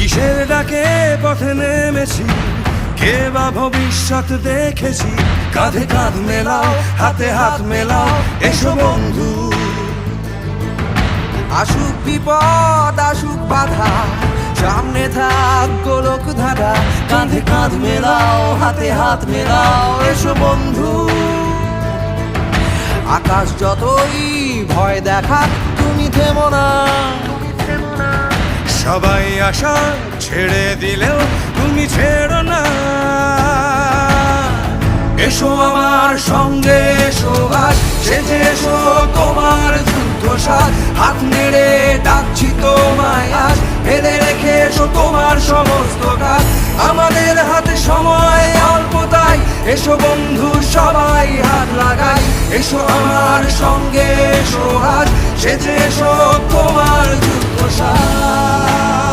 কিসের ডাকে পথে নেমেছি, কে বা ভবিষ্যৎ দেখেছি। কাঁধে কাঁধ মেলাও, হাতে হাত মেলাও, এসো বন্ধু। আসুক বিপদ আসুক বাধা, সামনে থাক গোলক ধাঁধা। কাঁধে কাঁধ মেলাও, হাতে হাত মেলাও, এসো বন্ধু। আকাশ যতই ভয় দেখাক তুমি থেমো না। সবাই আশা ছেড়ে দিলেও তুমি ছেড়ো না। এসো আমার সঙ্গে, এসো আজ সেজে এসো তোমার যুদ্ধ সাজ। হাত নেড়ে ডাকছি তোমায় আজ, ফেলে রেখে এসো তোমার সমস্ত কাজ। আমাদের হাতে সময় অল্প তাই, এসো বন্ধু সবাই হাত লাগাই। এসো আমার সঙ্গে, এসো আজ সেজে এসো তোমার যুদ্ধ সাজ।